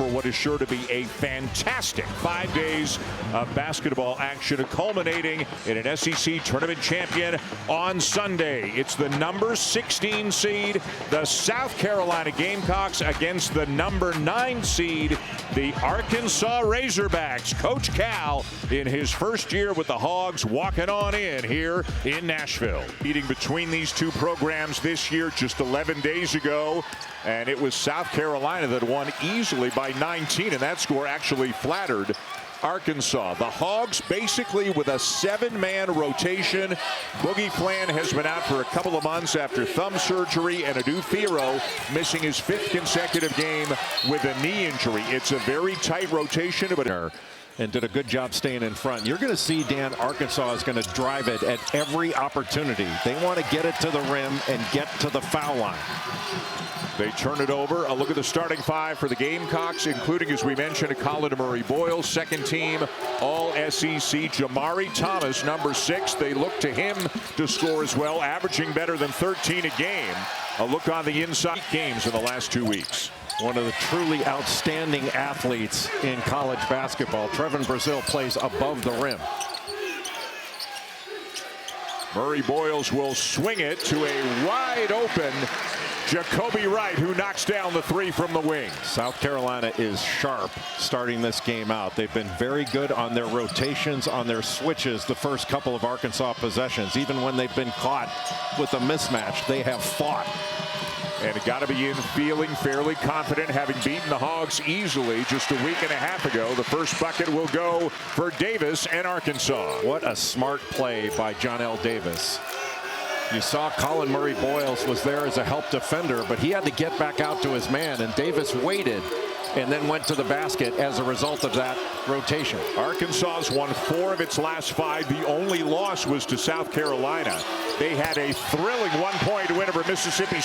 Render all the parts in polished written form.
for what is sure to be a fantastic 5 days of basketball action, culminating in an SEC tournament champion on Sunday. It's the number 16 seed, the South Carolina Gamecocks, against the number 9 seed, the Arkansas Razorbacks. Coach Cal, in his first year with the Hogs, walking on in here in Nashville. Meeting between these two programs this year just 11 days ago, and it was South Carolina that won easily by 19, and that score actually flattered Arkansas. The Hogs basically with a 7-man rotation. Boogie Flan has been out for a couple of months after thumb surgery, and Adu Firo missing his 5th consecutive game with a knee injury. It's a very tight rotation, but and did a good job staying in front. You're going to see, Dan, Arkansas is going to drive it at every opportunity. They want to get it to the rim and get to the foul line. They turn it over. A look at the starting 5 for the Gamecocks, including, as we mentioned, Colin Murray Boyle, second team All-SEC. Jamari Thomas, number 6. They look to him to score as well, averaging better than 13 a game. A look on the inside games in the last 2 weeks. One of the truly outstanding athletes in college basketball. Trevon Brazile plays above the rim. Murray Boyles will swing it to a wide open Jacoby Wright, who knocks down the 3 from the wing. South Carolina is sharp starting this game out. They've been very good on their rotations, on their switches the first couple of Arkansas possessions. Even when they've been caught with a mismatch, they have fought. And it got to be in feeling fairly confident, having beaten the Hogs easily just a week and a half ago. The first bucket will go for Davis and Arkansas. What a smart play by Johnell Davis. You saw Colin Murray Boyles was there as a help defender, but he had to get back out to his man, and Davis waited and then went to the basket as a result of that rotation. Arkansas's won 4 of its last 5. The only loss was to South Carolina. They had a thrilling 1-point win over Mississippi.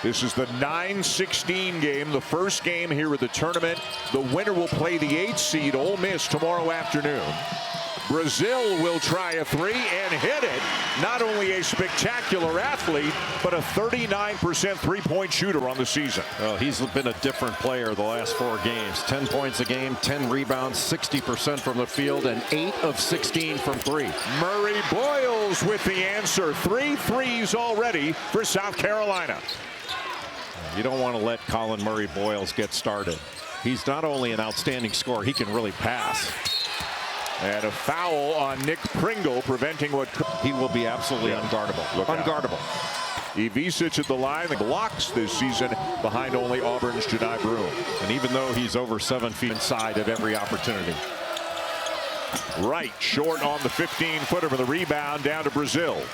This is the 9-16 game, the first game here at the tournament. The winner will play the 8th seed Ole Miss tomorrow afternoon. Brazile will try a 3 and hit it. Not only a spectacular athlete, but a 39% three-point shooter on the season. Well, he's been a different player the last 4 games. 10 points a game, 10 rebounds, 60% from the field, and 8 of 16 from 3. Murray Boyles with the answer. 3 threes already for South Carolina. You don't want to let Colin Murray Boyles get started. He's not only an outstanding scorer, he can really pass. And a foul on Nick Pringle, preventing what he will be absolutely unguardable. Unguardable. Ivisic at the line, the blocks this season behind only Auburn's Jedi Broome. And even though he's over 7 feet inside at every opportunity. Wright short on the 15-footer for the rebound, down to Brazile.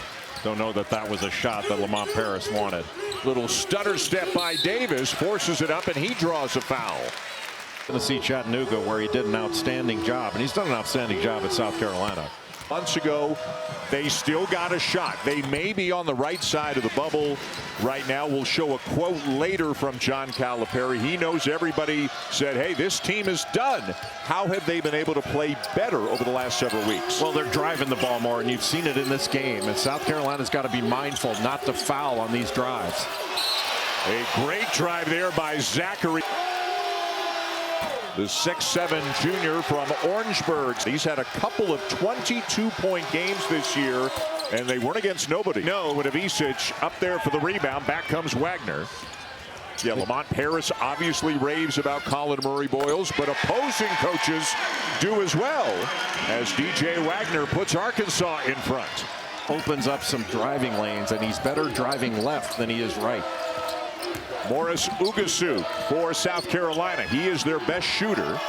Don't know that that was a shot that Lamont Paris wanted. Little stutter step by Davis, forces it up, and he draws a foul. Tennessee Chattanooga, where he did an outstanding job, and he's done an outstanding job at South Carolina. Months ago, they still got a shot. They may be on the right side of the bubble right now. We'll show a quote later from John Calipari. He knows everybody said, hey, this team is done. How have they been able to play better over the last several weeks? Well, they're driving the ball more, and you've seen it in this game. And South Carolina's got to be mindful not to foul on these drives. A great drive there by Zachary. The 6'7" junior from Orangeburg. He's had a couple of 22-point games this year, and they weren't against nobody. No, with Ivisic up there for the rebound. Back comes Wagner. Yeah, Lamont Paris obviously raves about Colin Murray Boyles, but opposing coaches do as well, as DJ Wagner puts Arkansas in front. Opens up some driving lanes, and he's better driving left than he is right. Morris Ugasu for South Carolina. He is their best shooter.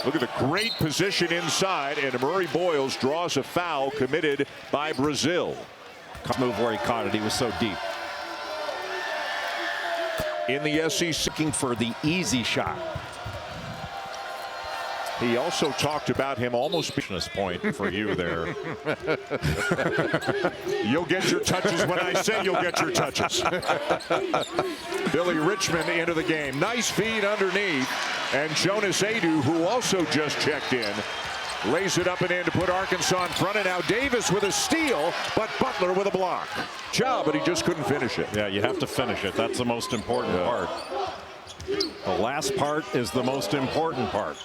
Look at the great position inside, and Murray Boyles draws a foul committed by Brazile. Move where he caught it. He was so deep. In the SEC, looking for the easy shot. He also talked about him almost being this point for you there. You'll get your touches when I say you'll get your touches. Billy Richmond into the game. Nice feed underneath. And Jonas Adu, who also just checked in, lays it up and in to put Arkansas in front. And now Davis with a steal, but Butler with a block. Job, but he just couldn't finish it. Yeah, you have to finish it. That's the most important part. The last part is the most important part.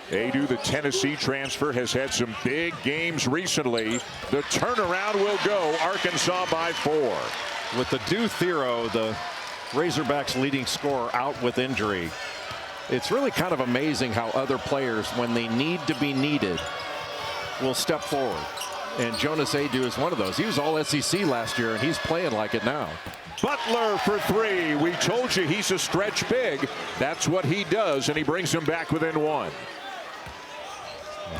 Adu, the Tennessee transfer, has had some big games recently. The turnaround will go Arkansas by 4. With the Dew Thero, the Razorbacks' leading scorer, out with injury, it's really kind of amazing how other players, when they need to be needed, will step forward. And Jonas Adu is one of those. He was all SEC last year, and he's playing like it now. Butler for 3. We told you he's a stretch big. That's what he does, and he brings him back within 1.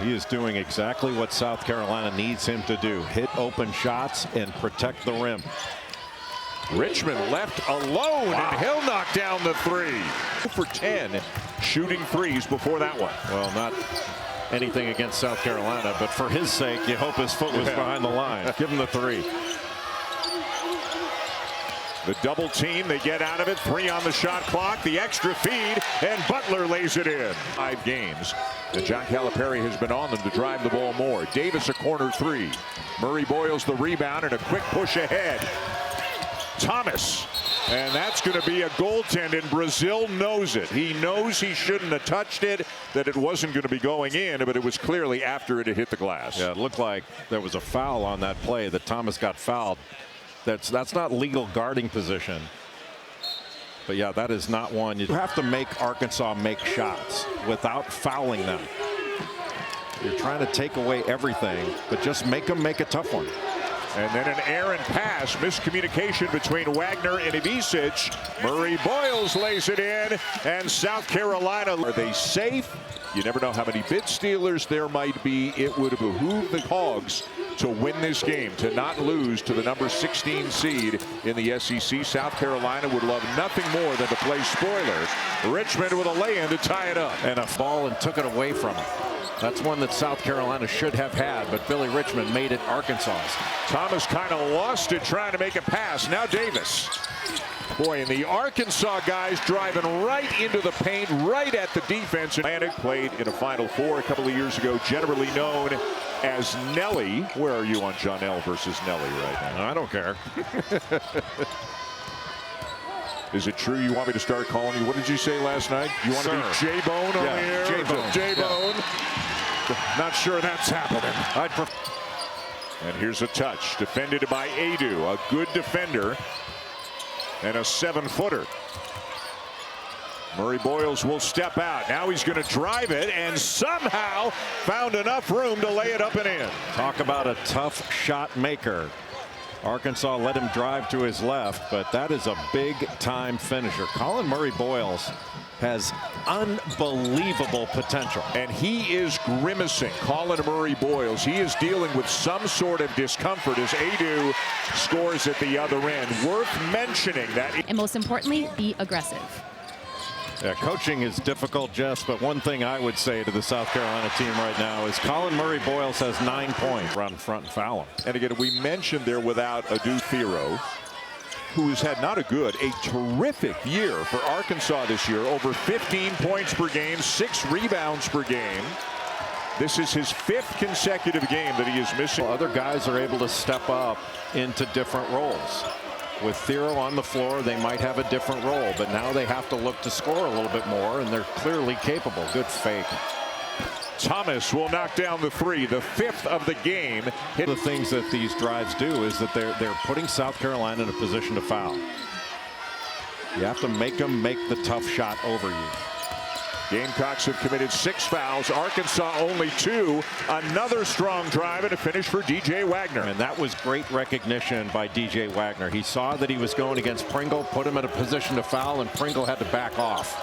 He is doing exactly what South Carolina needs him to do. Hit open shots and protect the rim. Richmond left alone, and he'll knock down the 3. For 10 shooting threes before that one. Well, not anything against South Carolina, but for his sake, you hope his foot was behind the line. Give him the 3. The double team, they get out of it. 3 on the shot clock. The extra feed, and Butler lays it in. 5 games that John Calipari has been on them to drive the ball more. Davis a corner 3. Murray Boyles the rebound and a quick push ahead. Thomas, and that's going to be a goaltend, and Brazil knows it. He knows he shouldn't have touched it, that it wasn't going to be going in, but it was clearly after it had hit the glass. Yeah, it looked like there was a foul on that play, that Thomas got fouled. That's not legal guarding position. But yeah, that is not one. You have to make Arkansas make shots without fouling them. You're trying to take away everything, but just make them make a tough one. And then an errant pass, miscommunication between Wagner and Ivisic. Murray Boyles lays it in, and South Carolina. Are they safe? You never know how many bid stealers there might be. It would behoove the Hogs to win this game, to not lose to the number 16 seed in the SEC. South Carolina would love nothing more than to play spoiler. Richmond with a lay-in to tie it up. And a ball and took it away from him. That's one that South Carolina should have had, but Billy Richmond made it Arkansas's. Thomas kind of lost it trying to make a pass. Now Davis. Boy, and the Arkansas guys driving right into the paint, right at the defense. Atlantic played in a Final Four a couple of years ago, generally known as Nelly. Where are you on Johnell versus Nelly right now? I don't care. Is it true you want me to start calling you? What did you say last night? You want to be J-Bone on the air? J-Bone. J-Bone. Yeah. Not sure that's happening. And here's a touch. Defended by Adu, a good defender. And a 7-footer. Murray Boyles will step out. Now he's going to drive it and somehow found enough room to lay it up and in. Talk about a tough shot maker. Arkansas let him drive to his left, but that is a big-time finisher. Colin Murray Boyles has unbelievable potential. And he is grimacing. Colin Murray Boyles. He is dealing with some sort of discomfort as Adu scores at the other end. Worth mentioning that. And most importantly, be aggressive. Yeah, coaching is difficult, Jess, but one thing I would say to the South Carolina team right now is Colin Murray Boyles has 9 points. Run front and foul him. And again, we mentioned they're without Adu Thero, who has had not a terrific year for Arkansas this year. Over 15 points per game, 6 rebounds per game. This is his 5th consecutive game that he is missing. Other guys are able to step up into different roles. With Thero on the floor, they might have a different role, but now they have to look to score a little bit more, and they're clearly capable. Good fake. Thomas will knock down the 3, the 5th of the game. One of the things that these drives do is that they're putting South Carolina in a position to foul. You have to make them make the tough shot over you. Gamecocks have committed 6 fouls. Arkansas only 2. Another strong drive and a finish for DJ Wagner. And that was great recognition by DJ Wagner. He saw that he was going against Pringle, put him in a position to foul, and Pringle had to back off.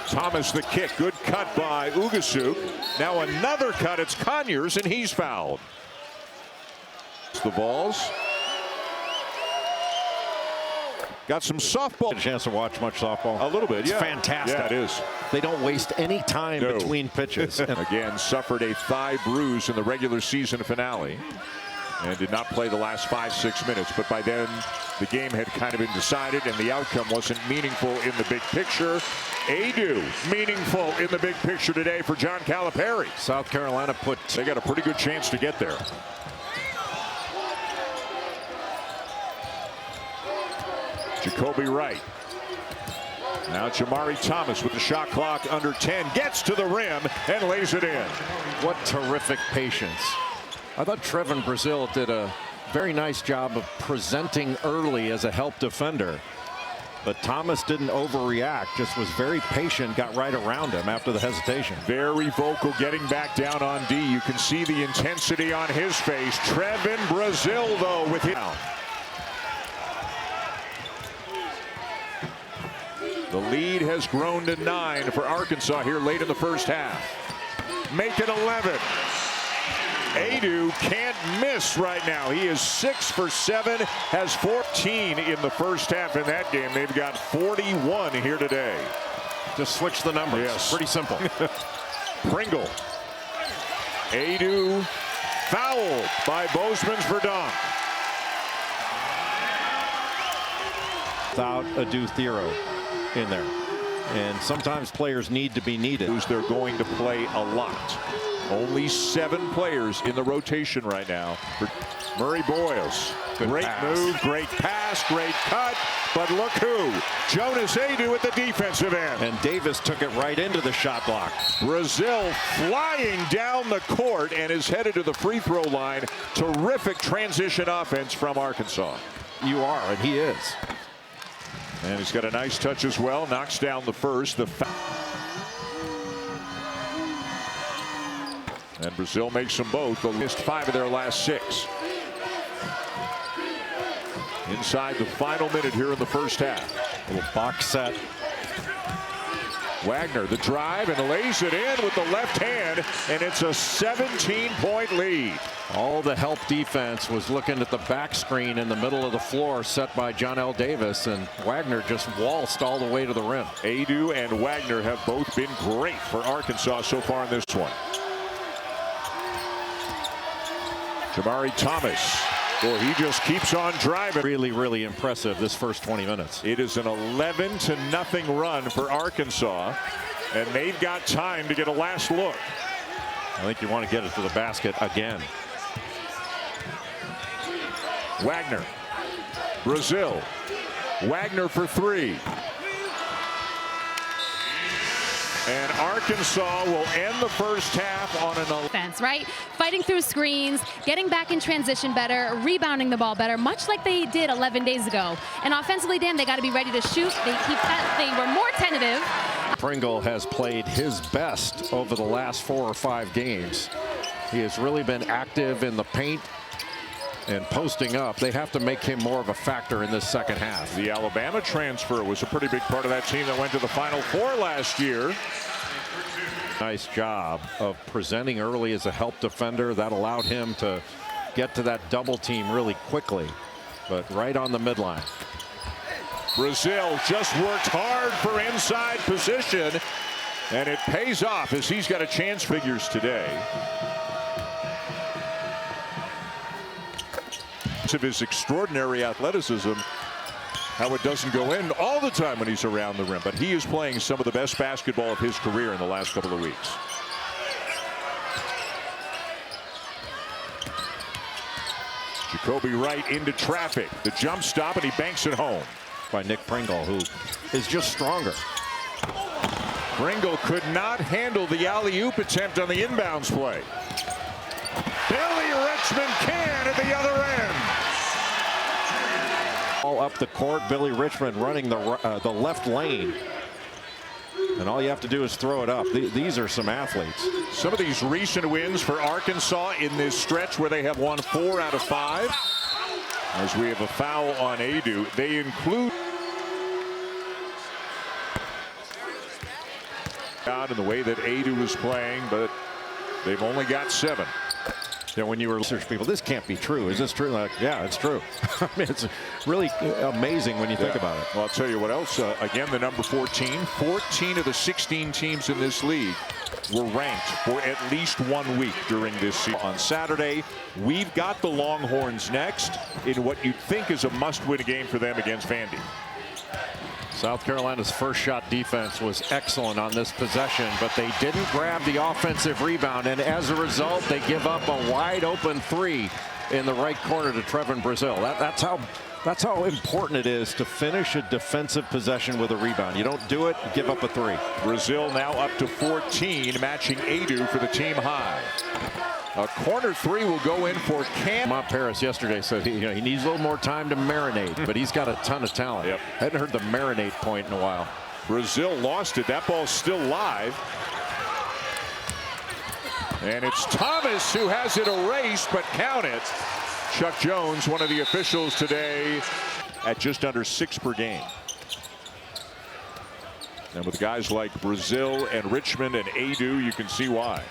Thomas the kick. Good cut by Ugasuk. Now another cut. It's Conyers, and he's fouled. It's the Vols. Got some softball. Get a chance to watch much softball? A little bit, yeah. It's fantastic. Yeah, it is. They don't waste any time between pitches. Again, suffered a thigh bruise in the regular season finale and did not play the last 5-6 minutes. But by then, the game had kind of been decided and the outcome wasn't meaningful in the big picture. Adu, meaningful in the big picture today for John Calipari. South Carolina they got a pretty good chance to get there. Jacoby Wright. Now Jamari Thomas with the shot clock under 10. Gets to the rim and lays it in. What terrific patience. I thought Trevon Brazile did a very nice job of presenting early as a help defender. But Thomas didn't overreact, just was very patient, got right around him after the hesitation. Very vocal, getting back down on D. You can see the intensity on his face. Trevon Brazile, though, with him. The lead has grown to 9 for Arkansas here late in the first half. Make it 11. Aidoo can't miss right now. He is 6 for 7, has 14 in the first half in that game. They've got 41 here today. Just switch the numbers. Yes. Pretty simple. Pringle. Aidoo fouled by Bozeman's Verdonk. Without Adou Thiero in there. And sometimes players need to be needed. They're going to play a lot. Only 7 players in the rotation right now. For Murray Boyles. Good great pass. move, great pass, great cut. But look who. Jonas Aidoo at the defensive end. And Davis took it right into the shot block. Brazile flying down the court and is headed to the free throw line. Terrific transition offense from Arkansas. You are, and he is. And he's got a nice touch as well. Knocks down the first. And Brazile makes them both. They missed 5 of their last 6. Inside the final minute here in the first half. Little box set. Wagner, the drive, and lays it in with the left hand, and it's a 17-point lead. All the help defense was looking at the back screen in the middle of the floor set by Johnell Davis, and Wagner just waltzed all the way to the rim. Aidoo and Wagner have both been great for Arkansas so far in this one. Jamari Thomas. Boy, he just keeps on driving. Really, really impressive this first 20 minutes. It is an 11-0 run for Arkansas, and they've got time to get a last look. I think you want to get it to the basket again. Wagner. Brazile. Wagner for 3. And Arkansas will end the first half on an Offense, right? Fighting through screens, getting back in transition better, rebounding the ball better, much like they did 11 days ago. And offensively, Dan, they got to be ready to shoot. They were more tentative. Pringle has played his best over the last 4 or 5 games. He has really been active in the paint and posting up. They have to make him more of a factor in this second half. The Alabama transfer was a pretty big part of that team that went to the Final Four last year. Nice job of presenting early as a help defender. That allowed him to get to that double team really quickly, but right on the midline. Brazile just worked hard for inside position, and it pays off as he's got a chance. Figures today. Of his extraordinary athleticism, how it doesn't go in all the time when he's around the rim, but he is playing some of the best basketball of his career in the last couple of weeks. Jacoby Wright into traffic, the jump stop, and he banks it home. By Nick Pringle, who is just stronger. Pringle could not handle the alley-oop attempt on the inbounds play. Billy Richmond can at the other end. All up the court, Billy Richmond running the left lane. And all you have to do is throw it up. These are some athletes. Some of these recent wins for Arkansas in this stretch where they have won 4 out of 5. As we have a foul on Aidoo, they include out in the way that Aidoo is playing, but they've only got 7. Yeah, when you research people, this can't be true. Is this true? Like, yeah, it's true. I mean, it's really amazing when you think about it. Well, I'll tell you what else. Again, the number 14. 14 of the 16 teams in this league were ranked for at least 1 week during this season. On Saturday, we've got the Longhorns next in what you'd think is a must-win game for them against Vandy. South Carolina's first shot defense was excellent on this possession, but they didn't grab the offensive rebound, and as a result, they give up a wide open 3 in the right corner to Trevon Brazile. That's how That's how important it is to finish a defensive possession with a rebound. You don't do it, give up a 3. Brazil now up to 14, matching Adu for the team high. A corner 3 will go in for Cam. Mont Paris yesterday said he needs a little more time to marinate, but he's got a ton of talent. Yep. Hadn't heard the marinate point in a while. Brazil lost it. That ball's still live. And it's Thomas who has it erased, but count it. Chuck Jones, one of the officials today, at just under 6 per game. And with guys like Brazil and Richmond and Adu, you can see why.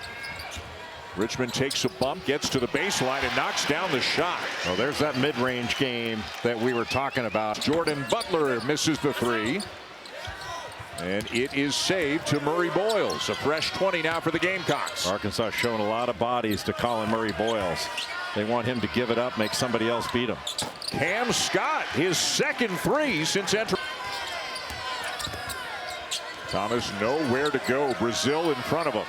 Richmond takes a bump, gets to the baseline, and knocks down the shot. Oh, there's that mid-range game that we were talking about. Jordan Butler misses the 3. And it is saved to Murray Boyles. A fresh 20 now for the Gamecocks. Arkansas showing a lot of bodies to Colin Murray Boyles. They want him to give it up, make somebody else beat him. Cam Scott, his second 3 since entering. Thomas nowhere to go. Brazil in front of him.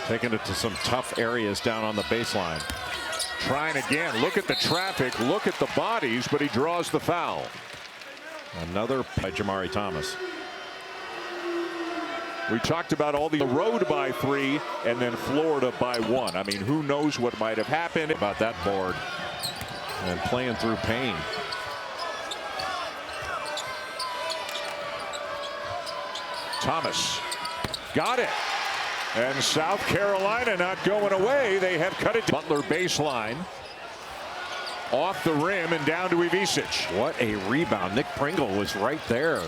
Taking it to some tough areas down on the baseline. Trying again. Look at the traffic. Look at the bodies, but he draws the foul. Another by Jamari Thomas. We talked about all the road by 3 and then Florida by 1. I mean, who knows what might have happened about that board and playing through pain. Thomas got it. And South Carolina not going away. They have cut it. Butler baseline. Off the rim and down to Ivisic. What a rebound. Nick Pringle was right there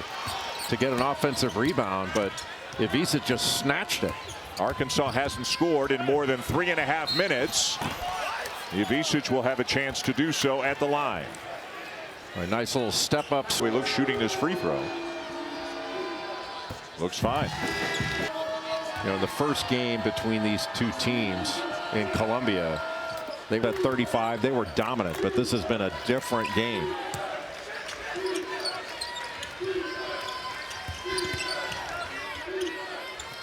to get an offensive rebound, but Ivisic just snatched it. Arkansas hasn't scored in more than 3.5 minutes. Ivisic will have a chance to do so at the line. A nice little step up. So he looks shooting this free throw. Looks fine. You know, the first game between these two teams in Columbia, they were at 35. They were dominant, but this has been a different game.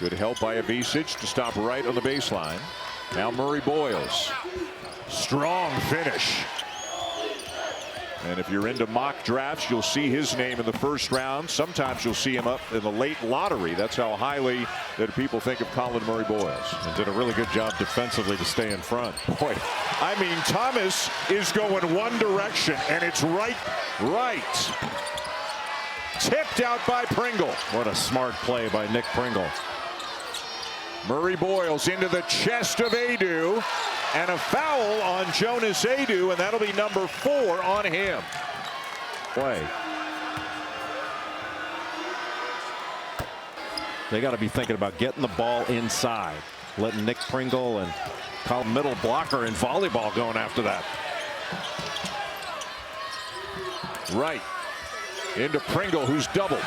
Good help by Ivisic to stop right on the baseline. Now Murray Boyles. Strong finish. And if you're into mock drafts, you'll see his name in the first round. Sometimes you'll see him up in the late lottery. That's how highly that people think of Colin Murray Boyles. And did a really good job defensively to stay in front. Boy, I mean, Thomas is going one direction, and it's right. Tipped out by Pringle. What a smart play by Nick Pringle. Murray Boyles into the chest of Adu, and a foul on Jonas Adu, and that'll be number 4 on him. Play. They got to be thinking about getting the ball inside, letting Nick Pringle and call middle blocker in volleyball going after that. Right into Pringle, who's doubled.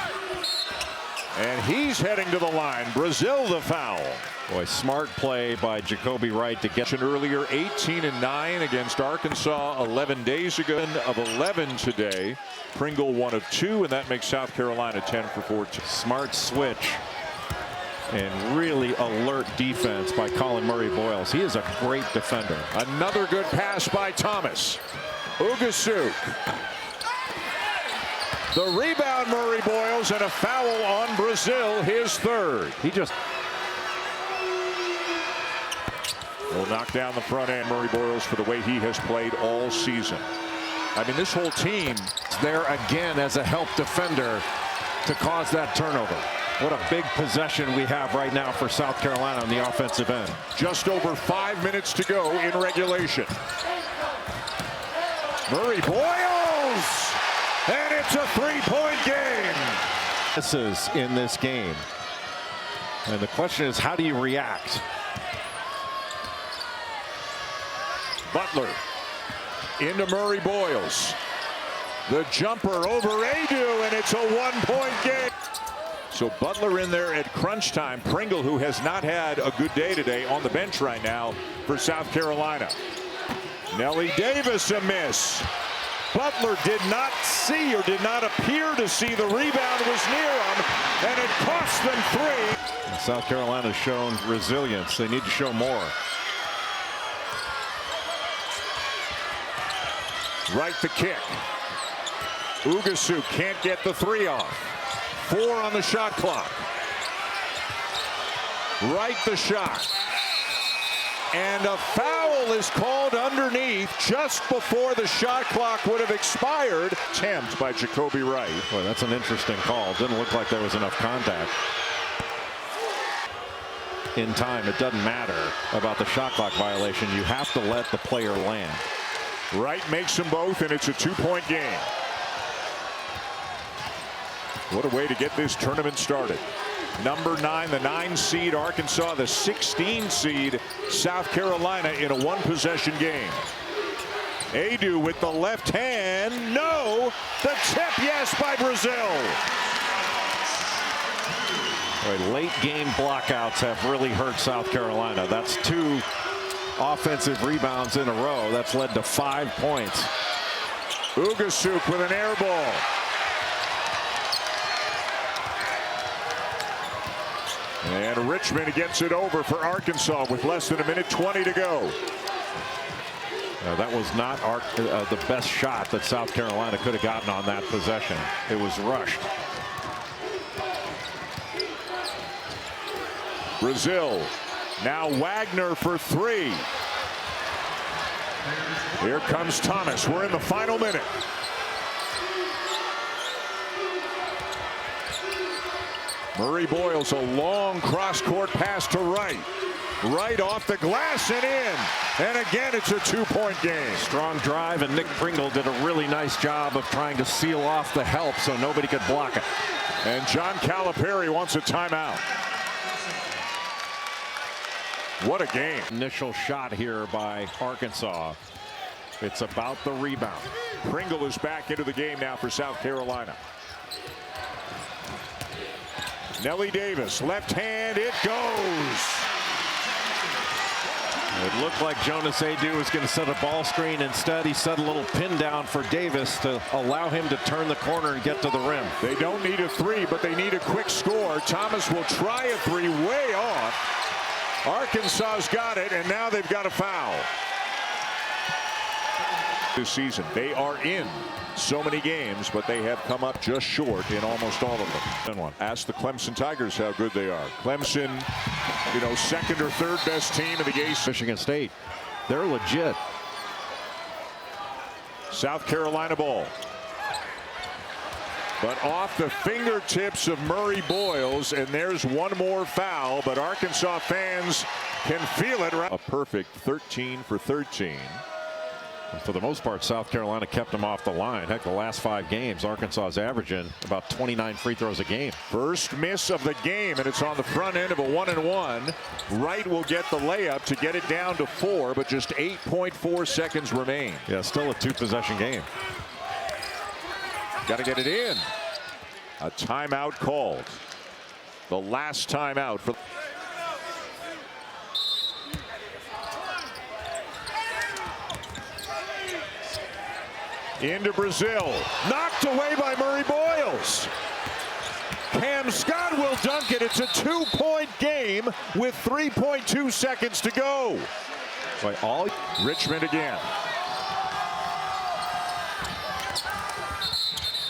And he's heading to the line. Brazil the foul. Boy, smart play by Jacoby Wright to get earlier. 18-9 against Arkansas 11 days ago. Of 11 today. Pringle 1 of 2, and that makes South Carolina 10 for 14. Smart switch and really alert defense by Colin Murray Boyles. He is a great defender. Another good pass by Thomas. Ugasuk. The rebound, Murray Boyles, and a foul on Brazil, his 3rd. He just will knock down the front end. Murray Boyles for the way he has played all season. I mean, this whole team is there again as a help defender to cause that turnover. What a big possession we have right now for South Carolina on the offensive end. Just over 5 minutes to go in regulation. Murray Boyles! And it's a 3-point game. Misses in this game. And the question is, how do you react? Butler into Murray Boyles. The jumper over Adu, and it's a 1-point game. So Butler in there at crunch time. Pringle, who has not had a good day today, on the bench right now for South Carolina. Nelly Davis a miss. Butler did not see, or did not appear to see, the rebound was near him, and it cost them 3. South Carolina's shown resilience. They need to show more. Right the kick. Ugasuk can't get the three off. 4 on the shot clock. Right the shot. And a foul is called underneath just before the shot clock would have expired. Attempt by Jacoby Wright. Boy, that's an interesting call. Didn't look like there was enough contact. In time, it doesn't matter about the shot clock violation. You have to let the player land. Wright makes them both, and it's a 2-point game. What a way to get this tournament started. Number 9, the 9 seed Arkansas, the 16 seed South Carolina in a 1-possession game. Adu with the left hand. No. The tip, yes, by Brazil. Boy, late game blockouts have really hurt South Carolina. That's 2 offensive rebounds in a row. That's led to 5 points. Ugasuk with an air ball. And Richmond gets it over for Arkansas with less than 1:20 to go. That was not the best shot that South Carolina could have gotten on that possession. It was rushed. Brazil. Now Wagner for 3. Here comes Thomas. We're in the final minute. Murray Boyles, a long cross-court pass to Wright. Right off the glass and in. And again, it's a 2-point game. Strong drive, and Nick Pringle did a really nice job of trying to seal off the help so nobody could block it. And John Calipari wants a timeout. What a game. Initial shot here by Arkansas. It's about the rebound. Pringle is back into the game now for South Carolina. Nelly Davis, left hand, it goes. It looked like Jonas Adu was going to set a ball screen. Instead, he set a little pin down for Davis to allow him to turn the corner and get to the rim. They don't need a 3, but they need a quick score. Thomas will try a 3 way off. Arkansas's got it, and now they've got a foul. This season, they are in so many games, but they have come up just short in almost all of them. Ask the Clemson Tigers how good they are. Clemson, you know, 2nd or 3rd best team in the ACC. Michigan State, they're legit. South Carolina ball. But off the fingertips of Murray Boyles, and there's one more foul, but Arkansas fans can feel it. A perfect 13 for 13. For the most part, South Carolina kept them off the line. Heck, the last 5 games, Arkansas is averaging about 29 free throws a game. First miss of the game, and it's on the front end of a 1-and-1. Wright will get the layup to get it down to 4, but just 8.4 seconds remain. Yeah, still a 2-possession game. Got to get it in. A timeout called. The last timeout for. Into Brazil. Knocked away by Murray Boyles. Cam Scott will dunk it. It's a 2-point game with 3.2 seconds to go. By all. Richmond again.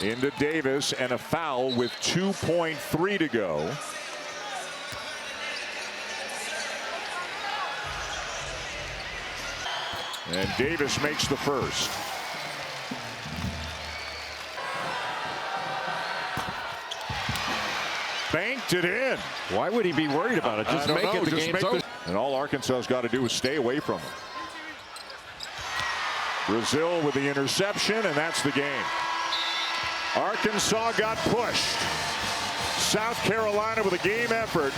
Into Davis, and a foul with 2.3 to go. And Davis makes the first. Banked it in. Why would he be worried about it? Just make it. The game's over. And all Arkansas's got to do is stay away from him. Brazil with the interception, and that's the game. Arkansas got pushed. South Carolina with a game effort,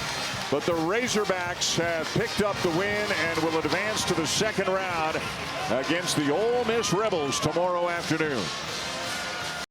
but the Razorbacks have picked up the win and will advance to the 2nd round against the Ole Miss Rebels tomorrow afternoon.